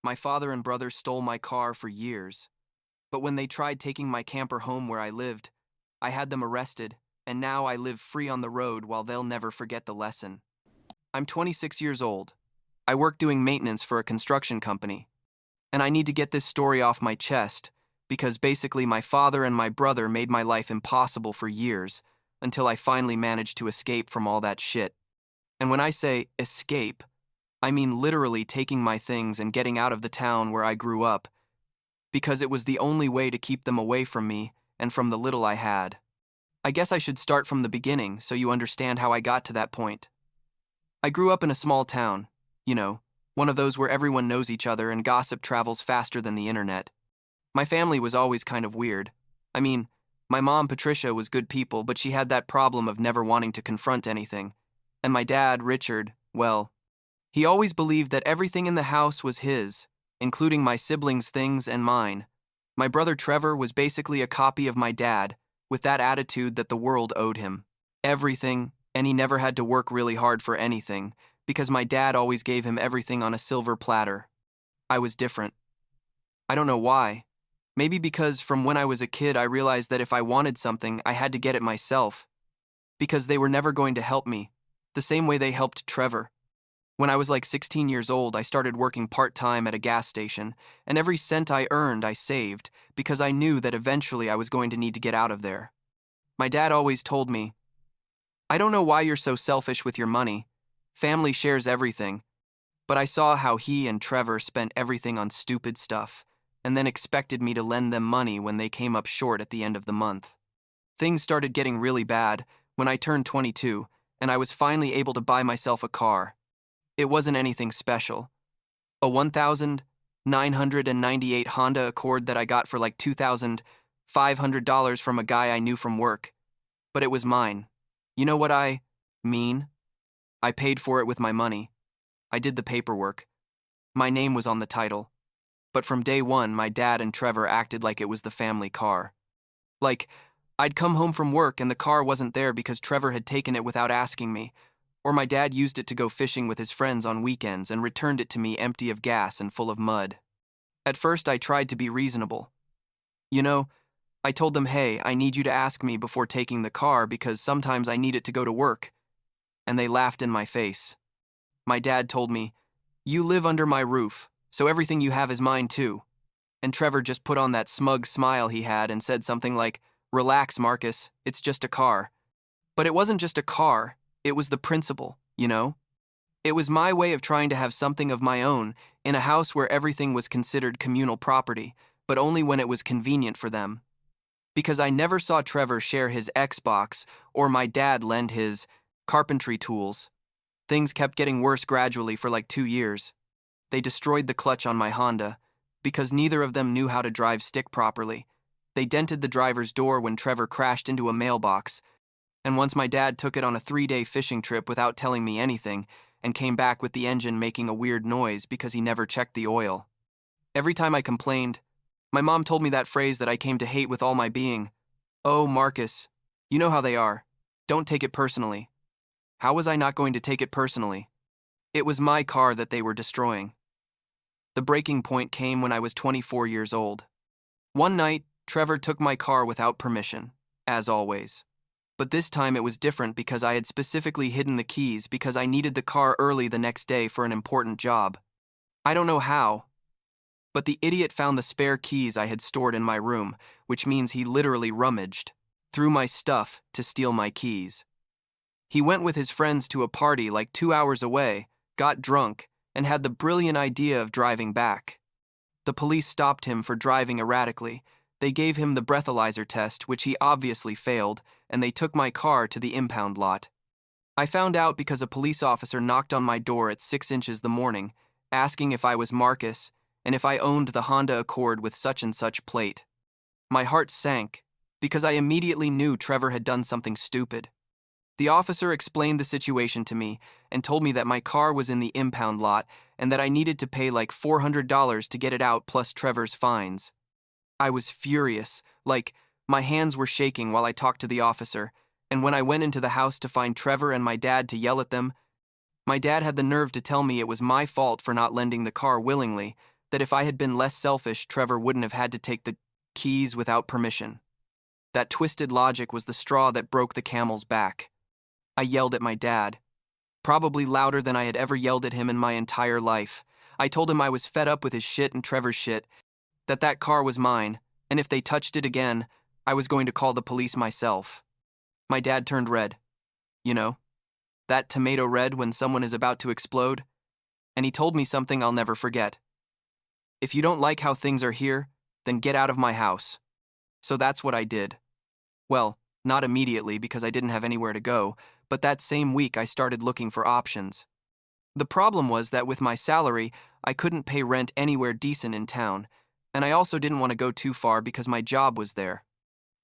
My father and brother stole my car for years, but when they tried taking my camper home where I lived, I had them arrested, and now I live free on the road while they'll never forget the lesson. I'm 26 years old. I work doing maintenance for a construction company, and I need to get this story off my chest because basically my father and my brother made my life impossible for years until I finally managed to escape from all that shit. And when I say escape, I mean literally taking my things and getting out of the town where I grew up, because it was the only way to keep them away from me and from the little I had. I guess I should start from the beginning so you understand how I got to that point. I grew up in a small town, one of those where everyone knows each other and gossip travels faster than the internet. My family was always kind of weird. I mean, my mom, Patricia, was good people, but she had that problem of never wanting to confront anything. And my dad, Richard, well, he always believed that everything in the house was his, including my siblings' things and mine. My brother Trevor was basically a copy of my dad, with that attitude that the world owed him everything, and he never had to work really hard for anything, because my dad always gave him everything on a silver platter. I was different. I don't know why. Maybe because from when I was a kid I realized that if I wanted something, I had to get it myself. Because they were never going to help me, the same way they helped Trevor. When I was like 16 years old, I started working part-time at a gas station, and every cent I earned I saved, because I knew that eventually I was going to need to get out of there. My dad always told me, "I don't know why you're so selfish with your money. Family shares everything." But I saw how he and Trevor spent everything on stupid stuff, and then expected me to lend them money when they came up short at the end of the month. Things started getting really bad when I turned 22, and I was finally able to buy myself a car. It wasn't anything special. A $1,998 Honda Accord that I got for like $2,500 from a guy I knew from work. But it was mine. You know what I mean? I paid for it with my money. I did the paperwork. My name was on the title. But from day one, my dad and Trevor acted like it was the family car. Like, I'd come home from work and the car wasn't there because Trevor had taken it without asking me, or my dad used it to go fishing with his friends on weekends and returned it to me empty of gas and full of mud. At first, I tried to be reasonable. I told them, "Hey, I need you to ask me before taking the car because sometimes I need it to go to work." And they laughed in my face. My dad told me, "You live under my roof, so everything you have is mine too." And Trevor just put on that smug smile he had and said something like, "Relax, Marcus, it's just a car." But it wasn't just a car, it was the principle, It was my way of trying to have something of my own in a house where everything was considered communal property, but only when it was convenient for them. Because I never saw Trevor share his Xbox or my dad lend his carpentry tools. Things kept getting worse gradually for like 2 years. They destroyed the clutch on my Honda because neither of them knew how to drive stick properly. They dented the driver's door when Trevor crashed into a mailbox, and once my dad took it on a 3-day fishing trip without telling me anything and came back with the engine making a weird noise because he never checked the oil. Every time I complained, my mom told me that phrase that I came to hate with all my being. "Oh, Marcus, you know how they are. Don't take it personally." How was I not going to take it personally? It was my car that they were destroying. The breaking point came when I was 24 years old. One night, Trevor took my car without permission, as always. But this time it was different because I had specifically hidden the keys because I needed the car early the next day for an important job. I don't know how, but the idiot found the spare keys I had stored in my room, which means he literally rummaged through my stuff to steal my keys. He went with his friends to a party like 2 hours away, got drunk, and had the brilliant idea of driving back. The police stopped him for driving erratically. They gave him the breathalyzer test, which he obviously failed, and they took my car to the impound lot. I found out because a police officer knocked on my door at 6 inches the morning, asking if I was Marcus and if I owned the Honda Accord with such and such plate. My heart sank because I immediately knew Trevor had done something stupid. The officer explained the situation to me and told me that my car was in the impound lot and that I needed to pay like $400 to get it out plus Trevor's fines. I was furious, my hands were shaking while I talked to the officer, and when I went into the house to find Trevor and my dad to yell at them, my dad had the nerve to tell me it was my fault for not lending the car willingly, that if I had been less selfish, Trevor wouldn't have had to take the keys without permission. That twisted logic was the straw that broke the camel's back. I yelled at my dad, probably louder than I had ever yelled at him in my entire life. I told him I was fed up with his shit and Trevor's shit, that car was mine, and if they touched it again, I was going to call the police myself. My dad turned red. You know, that tomato red when someone is about to explode? And he told me something I'll never forget. If you don't like how things are here, then get out of my house. So that's what I did. Well, not immediately because I didn't have anywhere to go, but that same week I started looking for options. The problem was that with my salary, I couldn't pay rent anywhere decent in town, and I also didn't want to go too far because my job was there.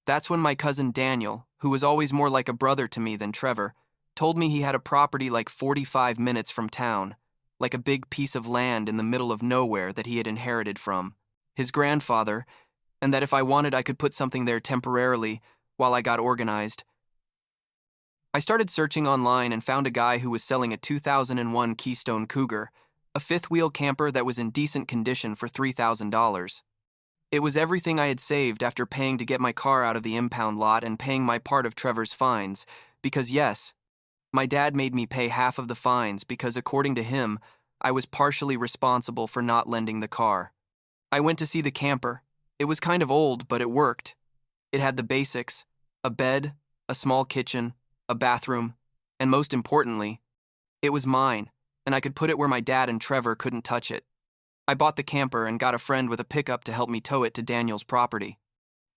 That's when my cousin Daniel, who was always more like a brother to me than Trevor, told me he had a property like 45 minutes from town, like a big piece of land in the middle of nowhere that he had inherited from his grandfather, and that if I wanted I could put something there temporarily while I got organized. I started searching online and found a guy who was selling a 2001 Keystone Cougar, a fifth-wheel camper that was in decent condition for $3,000. It was everything I had saved after paying to get my car out of the impound lot and paying my part of Trevor's fines, because yes, my dad made me pay half of the fines because, according to him, I was partially responsible for not lending the car. I went to see the camper. It was kind of old, but it worked. It had the basics: a bed, a small kitchen, a bathroom, and most importantly, it was mine, and I could put it where my dad and Trevor couldn't touch it. I bought the camper and got a friend with a pickup to help me tow it to Daniel's property.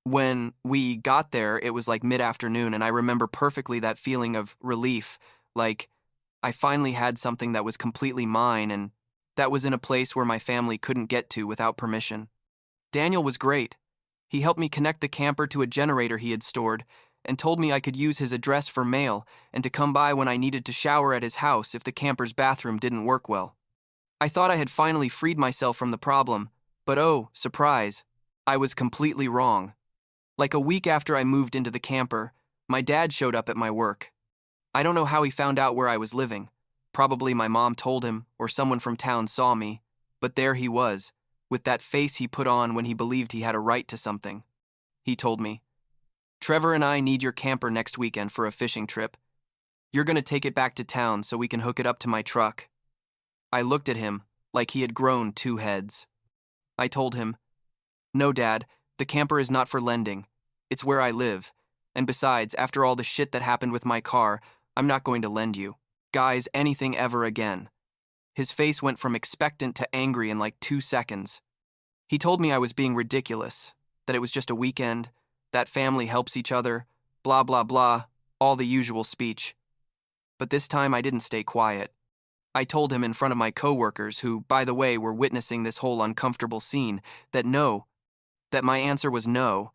When we got there, it was like mid-afternoon, and I remember perfectly that feeling of relief, like I finally had something that was completely mine and that was in a place where my family couldn't get to without permission. Daniel was great. He helped me connect the camper to a generator he had stored and told me I could use his address for mail and to come by when I needed to shower at his house if the camper's bathroom didn't work well. I thought I had finally freed myself from the problem, but oh, surprise, I was completely wrong. Like a week after I moved into the camper, my dad showed up at my work. I don't know how he found out where I was living. Probably my mom told him, or someone from town saw me, but there he was, with that face he put on when he believed he had a right to something. He told me, "Trevor and I need your camper next weekend for a fishing trip. You're going to take it back to town so we can hook it up to my truck." I looked at him like he had grown 2 heads. I told him, "No, Dad, the camper is not for lending. It's where I live. And besides, after all the shit that happened with my car, I'm not going to lend you guys anything ever again." His face went from expectant to angry in like 2 seconds. He told me I was being ridiculous, that it was just a weekend, that family helps each other, blah, blah, blah, all the usual speech. But this time I didn't stay quiet. I told him in front of my coworkers, who, by the way, were witnessing this whole uncomfortable scene, that my answer was no,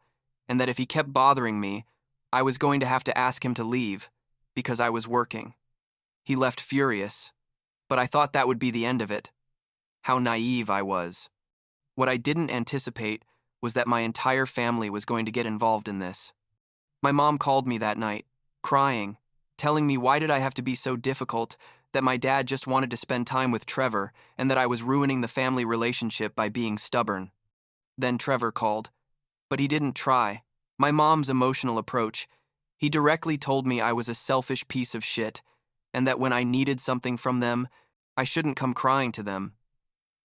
and that if he kept bothering me, I was going to have to ask him to leave, because I was working. He left furious, but I thought that would be the end of it. How naive I was. What I didn't anticipate was that my entire family was going to get involved in this. My mom called me that night, crying, telling me why did I have to be so difficult, that my dad just wanted to spend time with Trevor, and that I was ruining the family relationship by being stubborn. Then Trevor called, but he didn't try. My mom's emotional approach. He directly told me I was a selfish piece of shit, and that when I needed something from them, I shouldn't come crying to them.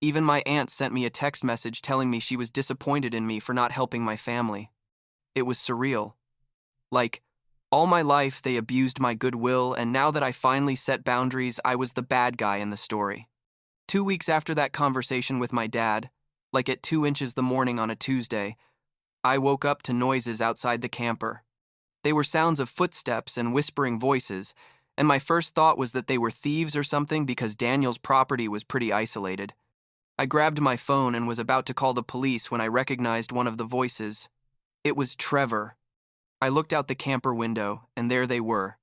Even my aunt sent me a text message telling me she was disappointed in me for not helping my family. It was surreal. Like, all my life they abused my goodwill, and now that I finally set boundaries, I was the bad guy in the story. 2 weeks after that conversation with my dad, like at 2 inches the morning on a Tuesday, I woke up to noises outside the camper. They were sounds of footsteps and whispering voices, and my first thought was that they were thieves or something because Daniel's property was pretty isolated. I grabbed my phone and was about to call the police when I recognized one of the voices. It was Trevor. I looked out the camper window, and there they were,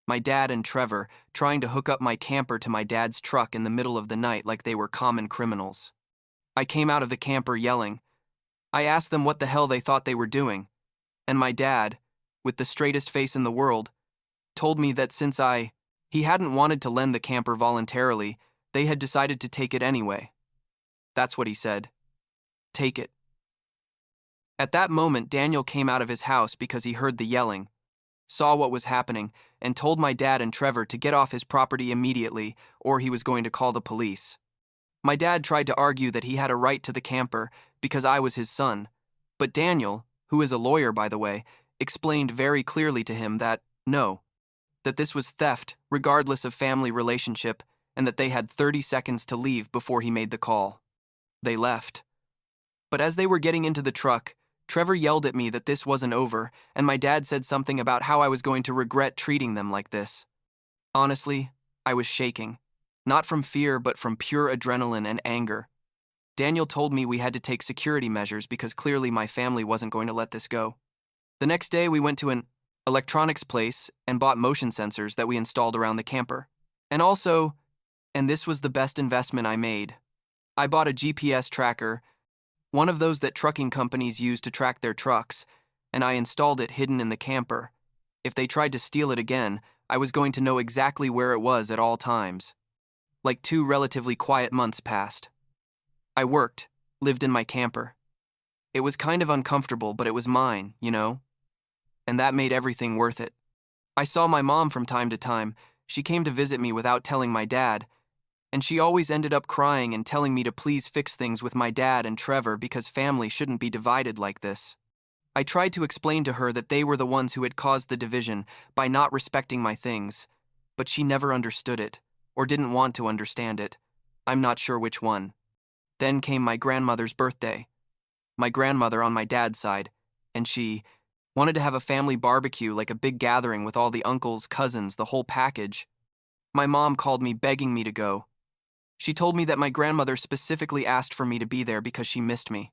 my dad and Trevor, trying to hook up my camper to my dad's truck in the middle of the night like they were common criminals. I came out of the camper yelling. I asked them what the hell they thought they were doing, and my dad, with the straightest face in the world, told me that since he hadn't wanted to lend the camper voluntarily, they had decided to take it anyway. That's what he said. Take it." At that moment, Daniel came out of his house because he heard the yelling, saw what was happening, and told my dad and Trevor to get off his property immediately or he was going to call the police. My dad tried to argue that he had a right to the camper because I was his son, but Daniel, who is a lawyer by the way, explained very clearly to him that, no, that this was theft regardless of family relationship and that they had 30 seconds to leave before he made the call. They left. But as they were getting into the truck, Trevor yelled at me that this wasn't over, and my dad said something about how I was going to regret treating them like this. Honestly, I was shaking. Not from fear, but from pure adrenaline and anger. Daniel told me we had to take security measures because clearly my family wasn't going to let this go. The next day, we went to an electronics place and bought motion sensors that we installed around the camper. And also, and this was the best investment I made, I bought a GPS tracker, one of those that trucking companies use to track their trucks, and I installed it hidden in the camper. If they tried to steal it again, I was going to know exactly where it was at all times. Like 2 relatively quiet months passed. I worked, lived in my camper. It was kind of uncomfortable, but it was mine, you know? And that made everything worth it. I saw my mom from time to time. She came to visit me without telling my dad, and she always ended up crying and telling me to please fix things with my dad and Trevor because family shouldn't be divided like this. I tried to explain to her that they were the ones who had caused the division by not respecting my things, but she never understood it, or didn't want to understand it. I'm not sure which one. Then came my grandmother's birthday. My grandmother on my dad's side, and she wanted to have a family barbecue, like a big gathering with all the uncles, cousins, the whole package. My mom called me begging me to go. She told me that my grandmother specifically asked for me to be there because she missed me.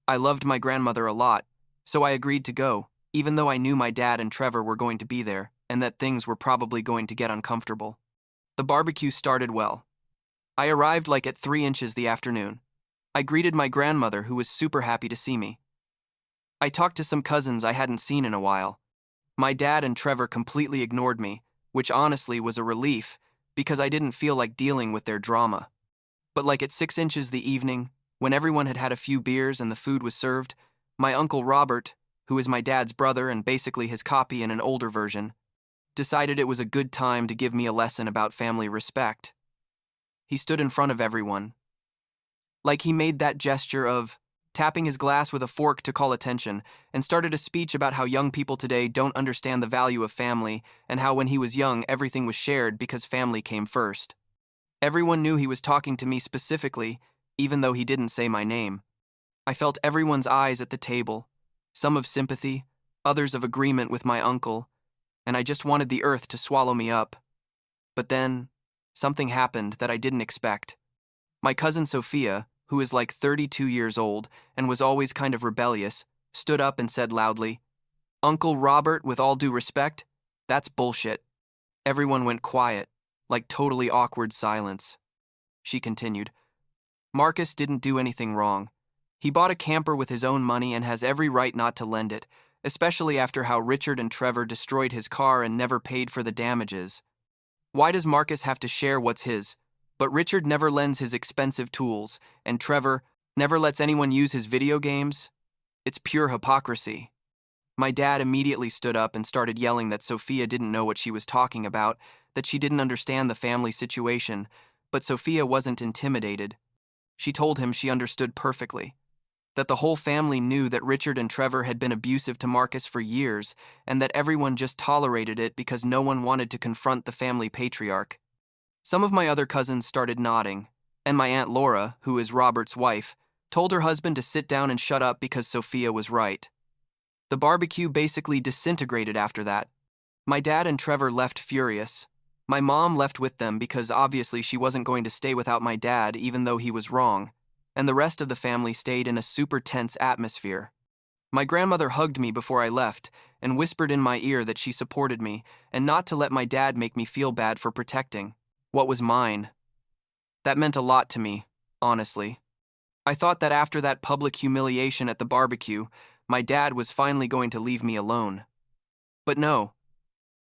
I loved my grandmother a lot, so I agreed to go, even though I knew my dad and Trevor were going to be there and that things were probably going to get uncomfortable. The barbecue started well. I arrived like at 3 inches the afternoon. I greeted my grandmother, who was super happy to see me. I talked to some cousins I hadn't seen in a while. My dad and Trevor completely ignored me, which honestly was a relief because I didn't feel like dealing with their drama. But like at 6 inches the evening, when everyone had had a few beers and the food was served, my uncle Robert, who is my dad's brother and basically his copy in an older version, decided it was a good time to give me a lesson about family respect. He stood in front of everyone. Like he made that gesture of tapping his glass with a fork to call attention, and started a speech about how young people today don't understand the value of family and how when he was young everything was shared because family came first. Everyone knew he was talking to me specifically, even though he didn't say my name. I felt everyone's eyes at the table, some of sympathy, others of agreement with my uncle, and I just wanted the earth to swallow me up. But then, something happened that I didn't expect. My cousin Sophia, who is like 32 years old and was always kind of rebellious, stood up and said loudly, "Uncle Robert, with all due respect, that's bullshit." Everyone went quiet, like totally awkward silence. She continued, "Marcus didn't do anything wrong. He bought a camper with his own money and has every right not to lend it, especially after how Richard and Trevor destroyed his car and never paid for the damages. Why does Marcus have to share what's his? But Richard never lends his expensive tools, and Trevor never lets anyone use his video games? It's pure hypocrisy." My dad immediately stood up and started yelling that Sophia didn't know what she was talking about, that she didn't understand the family situation, but Sophia wasn't intimidated. She told him she understood perfectly, that the whole family knew that Richard and Trevor had been abusive to Marcus for years, and that everyone just tolerated it because no one wanted to confront the family patriarch. Some of my other cousins started nodding, and my Aunt Laura, who is Robert's wife, told her husband to sit down and shut up because Sophia was right. The barbecue basically disintegrated after that. My dad and Trevor left furious. My mom left with them because obviously she wasn't going to stay without my dad even though he was wrong, and the rest of the family stayed in a super tense atmosphere. My grandmother hugged me before I left and whispered in my ear that she supported me and not to let my dad make me feel bad for protecting what was mine. That meant a lot to me, honestly. I thought that after that public humiliation at the barbecue, my dad was finally going to leave me alone. But no.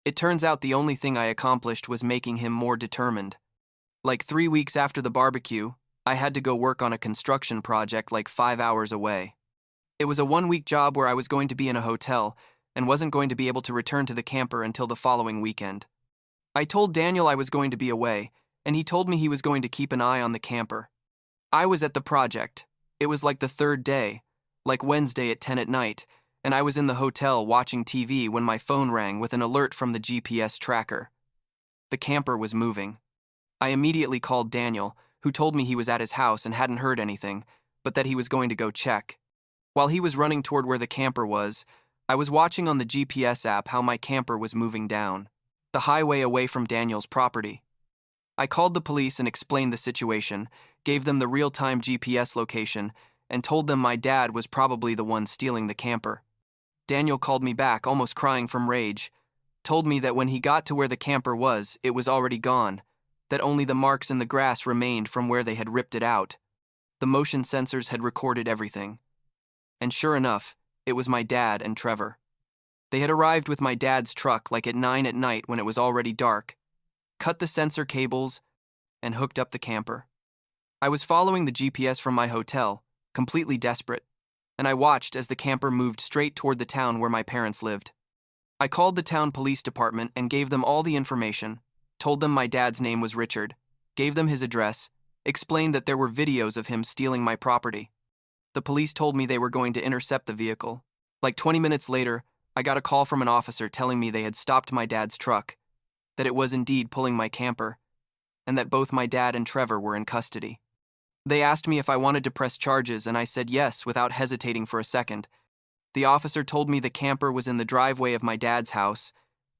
It turns out the only thing I accomplished was making him more determined. Like 3 weeks after the barbecue, I had to go work on a construction project like 5 hours away. It was a 1-week job where I was going to be in a hotel and wasn't going to be able to return to the camper until the following weekend. I told Daniel I was going to be away, and he told me he was going to keep an eye on the camper. I was at the project. It was like the third day, like Wednesday at 10 at night, and I was in the hotel watching TV when my phone rang with an alert from the GPS tracker. The camper was moving. I immediately called Daniel, who told me he was at his house and hadn't heard anything, but that he was going to go check. While he was running toward where the camper was, I was watching on the GPS app how my camper was moving down the highway away from Daniel's property. I called the police and explained the situation, gave them the real-time GPS location, and told them my dad was probably the one stealing the camper. Daniel called me back, almost crying from rage, told me that when he got to where the camper was, it was already gone, that only the marks in the grass remained from where they had ripped it out. The motion sensors had recorded everything. And sure enough, it was my dad and Trevor. They had arrived with my dad's truck like at 9 at night when it was already dark, cut the sensor cables, and hooked up the camper. I was following the GPS from my hotel, completely desperate, and I watched as the camper moved straight toward the town where my parents lived. I called the town police department and gave them all the information, told them my dad's name was Richard, gave them his address, explained that there were videos of him stealing my property. The police told me they were going to intercept the vehicle. Like 20 minutes later, I got a call from an officer telling me they had stopped my dad's truck, that it was indeed pulling my camper, and that both my dad and Trevor were in custody. They asked me if I wanted to press charges, and I said yes without hesitating for a second. The officer told me the camper was in the driveway of my dad's house,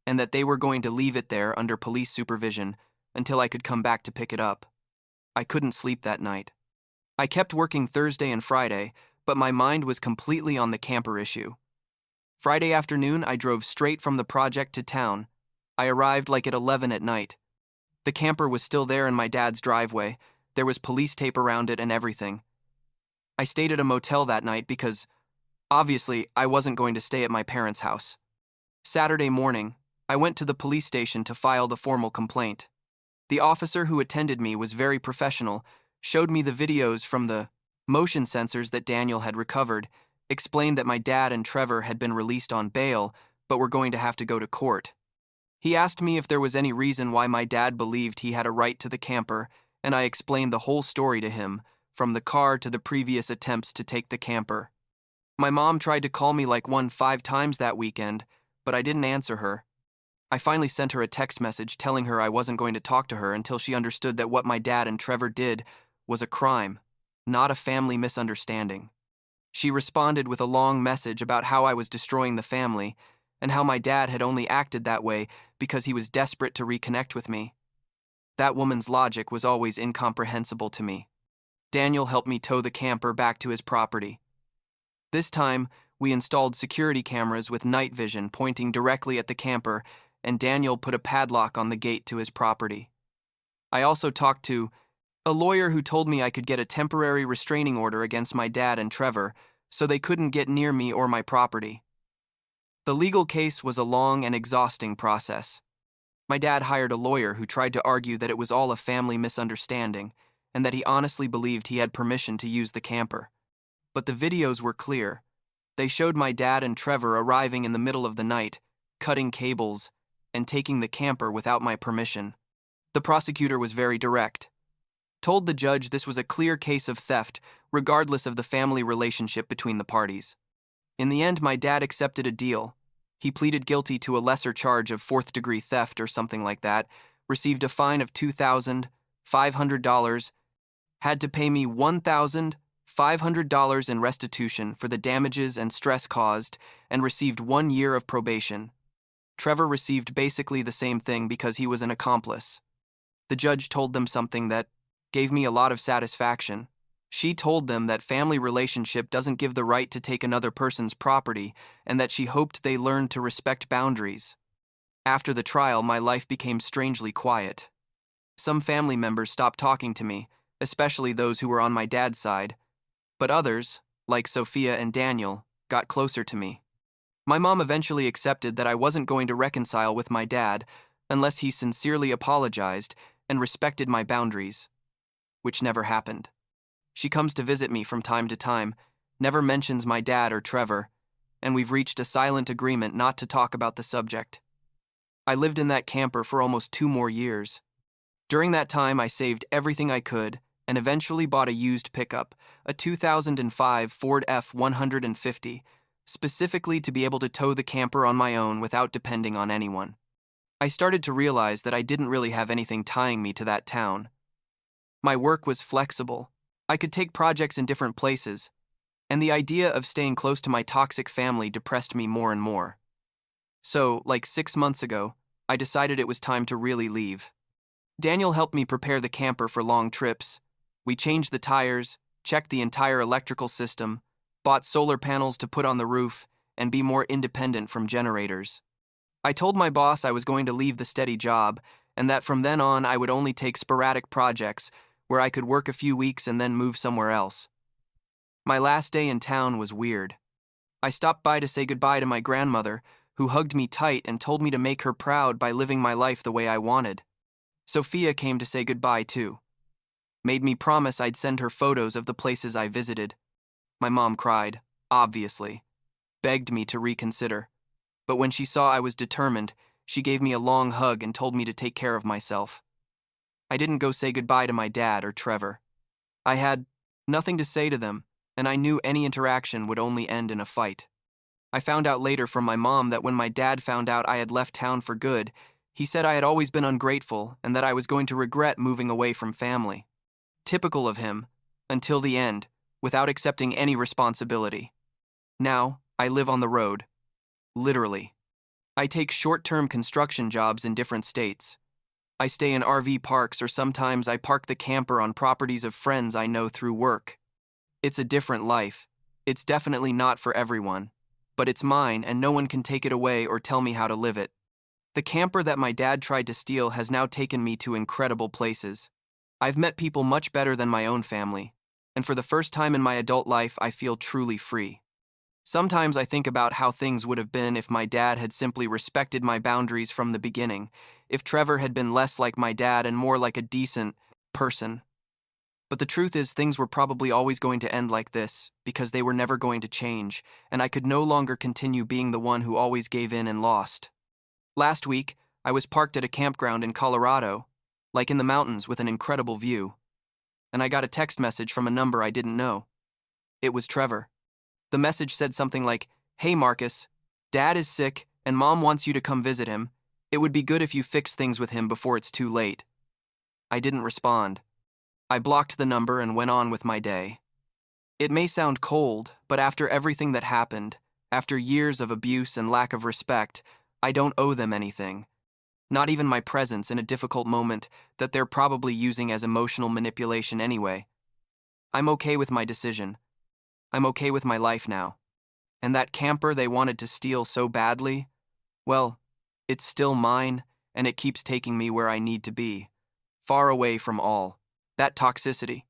and that they were going to leave it there under police supervision until I could come back to pick it up. I couldn't sleep that night. I kept working Thursday and Friday, but my mind was completely on the camper issue. Friday afternoon, I drove straight from the project to town. I arrived like at 11 at night. The camper was still there in my dad's driveway. There was police tape around it and everything. I stayed at a motel that night because, obviously, I wasn't going to stay at my parents' house. Saturday morning, I went to the police station to file the formal complaint. The officer who attended me was very professional, showed me the videos from the motion sensors that Daniel had recovered, explained that my dad and Trevor had been released on bail, but were going to have to go to court. He asked me if there was any reason why my dad believed he had a right to the camper, and I explained the whole story to him, from the car to the previous attempts to take the camper. My mom tried to call me like 5 times that weekend, but I didn't answer her. I finally sent her a text message telling her I wasn't going to talk to her until she understood that what my dad and Trevor did was a crime, not a family misunderstanding. She responded with a long message about how I was destroying the family and how my dad had only acted that way because he was desperate to reconnect with me. That woman's logic was always incomprehensible to me. Daniel helped me tow the camper back to his property. This time, we installed security cameras with night vision pointing directly at the camper, and Daniel put a padlock on the gate to his property. I also talked to a lawyer who told me I could get a temporary restraining order against my dad and Trevor so they couldn't get near me or my property. The legal case was a long and exhausting process. My dad hired a lawyer who tried to argue that it was all a family misunderstanding and that he honestly believed he had permission to use the camper. But the videos were clear. They showed my dad and Trevor arriving in the middle of the night, cutting cables, and taking the camper without my permission. The prosecutor was very direct. Told the judge this was a clear case of theft, regardless of the family relationship between the parties. In the end, my dad accepted a deal. He pleaded guilty to a lesser charge of 4th-degree theft or something like that, received a fine of $2,500, had to pay me $1,500 in restitution for the damages and stress caused, and received 1 year of probation. Trevor received basically the same thing because he was an accomplice. The judge told them something that gave me a lot of satisfaction. She told them that family relationship doesn't give the right to take another person's property and that she hoped they learned to respect boundaries. After the trial, my life became strangely quiet. Some family members stopped talking to me, especially those who were on my dad's side, but others, like Sophia and Daniel, got closer to me. My mom eventually accepted that I wasn't going to reconcile with my dad unless he sincerely apologized and respected my boundaries, which never happened. She comes to visit me from time to time, never mentions my dad or Trevor, and we've reached a silent agreement not to talk about the subject. I lived in that camper for almost 2 more years. During that time, I saved everything I could and eventually bought a used pickup, a 2005 Ford F-150, specifically to be able to tow the camper on my own without depending on anyone. I started to realize that I didn't really have anything tying me to that town. My work was flexible. I could take projects in different places, and the idea of staying close to my toxic family depressed me more and more. So, like 6 months ago, I decided it was time to really leave. Daniel helped me prepare the camper for long trips. We changed the tires, checked the entire electrical system, bought solar panels to put on the roof, and be more independent from generators. I told my boss I was going to leave the steady job, and that from then on I would only take sporadic projects where I could work a few weeks and then move somewhere else. My last day in town was weird. I stopped by to say goodbye to my grandmother, who hugged me tight and told me to make her proud by living my life the way I wanted. Sophia came to say goodbye too. Made me promise I'd send her photos of the places I visited. My mom cried, obviously. Begged me to reconsider. But when she saw I was determined, she gave me a long hug and told me to take care of myself. I didn't go say goodbye to my dad or Trevor. I had nothing to say to them, and I knew any interaction would only end in a fight. I found out later from my mom that when my dad found out I had left town for good, he said I had always been ungrateful and that I was going to regret moving away from family. Typical of him, until the end, without accepting any responsibility. Now, I live on the road. Literally. I take short-term construction jobs in different states. I stay in RV parks, or sometimes I park the camper on properties of friends I know through work. It's a different life. It's definitely not for everyone. But it's mine, and no one can take it away or tell me how to live it. The camper that my dad tried to steal has now taken me to incredible places. I've met people much better than my own family, and for the first time in my adult life, I feel truly free. Sometimes I think about how things would have been if my dad had simply respected my boundaries from the beginning, if Trevor had been less like my dad and more like a decent person. But the truth is, things were probably always going to end like this, because they were never going to change, and I could no longer continue being the one who always gave in and lost. Last week, I was parked at a campground in Colorado, like in the mountains with an incredible view, and I got a text message from a number I didn't know. It was Trevor. The message said something like, "Hey Marcus, Dad is sick and Mom wants you to come visit him. It would be good if you fix things with him before it's too late." I didn't respond. I blocked the number and went on with my day. It may sound cold, but after everything that happened, after years of abuse and lack of respect, I don't owe them anything. Not even my presence in a difficult moment that they're probably using as emotional manipulation anyway. I'm okay with my decision. I'm okay with my life now. And that camper they wanted to steal so badly, well, it's still mine, and it keeps taking me where I need to be, far away from all that toxicity.